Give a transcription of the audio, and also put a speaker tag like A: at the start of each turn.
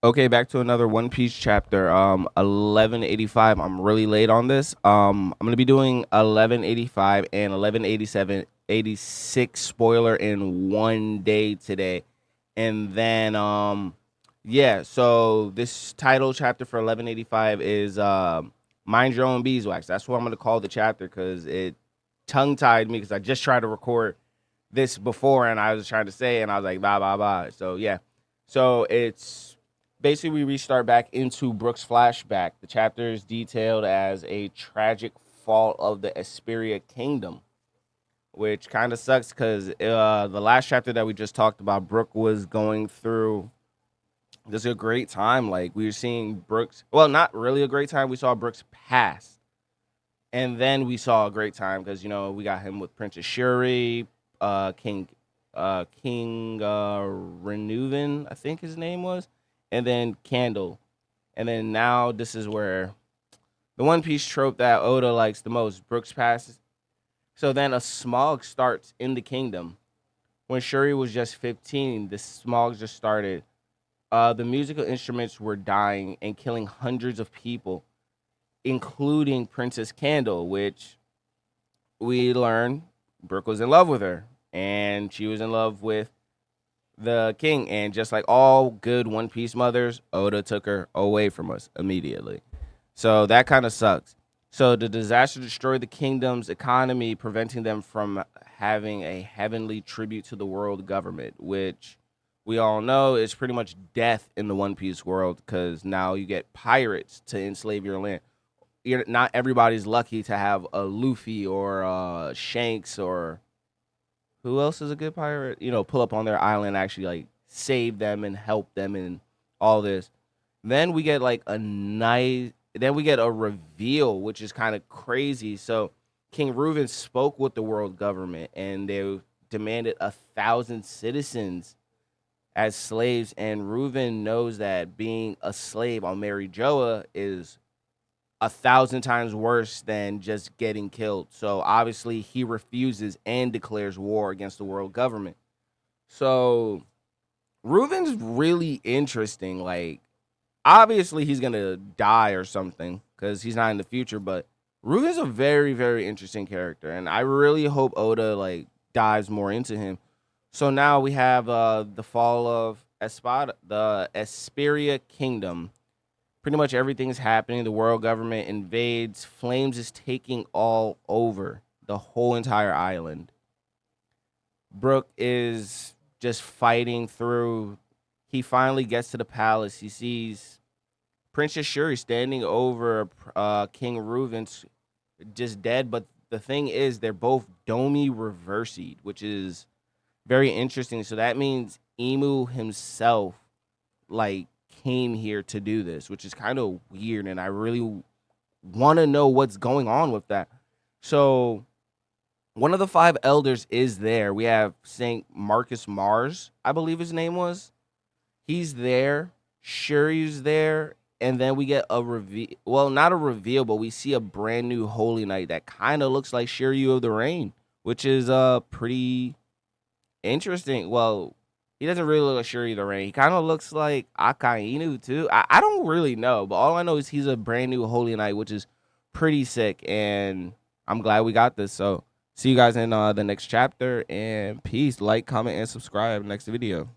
A: Okay, back to another One Piece chapter. 1185. I'm really late on this. I'm gonna be doing 1185 and 1187, 86 spoiler in one day today, and then yeah. So this title chapter for 1185 is mind your own beeswax. That's what I'm gonna call the chapter because it tongue tied me because I just tried to record this before and I was trying to say and I was like blah blah blah. So yeah. So it's basically we restart back into Brook's flashback. The chapter is detailed as a tragic fall of the Esperia kingdom, which kind of sucks because the last chapter that we just talked about, Brook was going through. This is a great time. Like we were seeing Brooks. Well, not really a great time. We saw Brooks past, and then we saw a great time because we got him with Princess Shuri, King, King Renuven, I think his name was, and then Candle, and then now this is where the One Piece trope that Oda likes the most. Brooks passes. So then a smog starts in the kingdom. When Shuri was just 15, the smog just started. The musical instruments were dying and killing hundreds of people, including Princess Candle, which we learn Brooke was in love with her, and she was in love with the king. And just like all good One Piece mothers, Oda took her away from us immediately. So that kind of sucks. So the disaster destroyed the kingdom's economy, preventing them from having a heavenly tribute to the world government, which we all know is pretty much death in the One Piece world because now you get pirates to enslave your land. Not everybody's lucky to have a Luffy or Shanks or who else is a good pirate? Pull up on their island, actually like save them and help them and all this. Then we get like a nice. Then we get a reveal, which is kind of crazy. So King Reuben spoke with the world government, and they demanded 1,000 citizens as slaves. And Reuben knows that being a slave on Mary Joa is 1,000 times worse than just getting killed. So obviously he refuses and declares war against the world government. So Reuben's really interesting. Like obviously he's gonna die or something because he's not in the future, but Reuben's a very, very interesting character, and I really hope Oda like dives more into him. So now we have the fall of Espada, the Esperia Kingdom. Pretty much everything is happening. The world government invades. Flames is taking all over the whole entire island. Brook is just fighting through. He finally gets to the palace. He sees Princess Shuri standing over King Reuven's just dead. But the thing is, they're both Domi reversied, which is very interesting. So that means Emu himself, like, came here to do this, which is kind of weird, and I really want to know what's going on with that. So one of the five elders is there. We have Saint Marcus Mars, I believe his name was. He's there. Shuri's there. And then we get a reveal. Well, not a reveal, but we see a brand new Holy Knight that kind of looks like Shiryu of the Rain, which is pretty interesting. Well, he doesn't really look like Shuri the Rain. He kind of looks like Akainu too. I don't really know, but all I know is he's a brand new Holy Knight, which is pretty sick. And I'm glad we got this. So see you guys in the next chapter. And peace. Like, comment, and subscribe next video.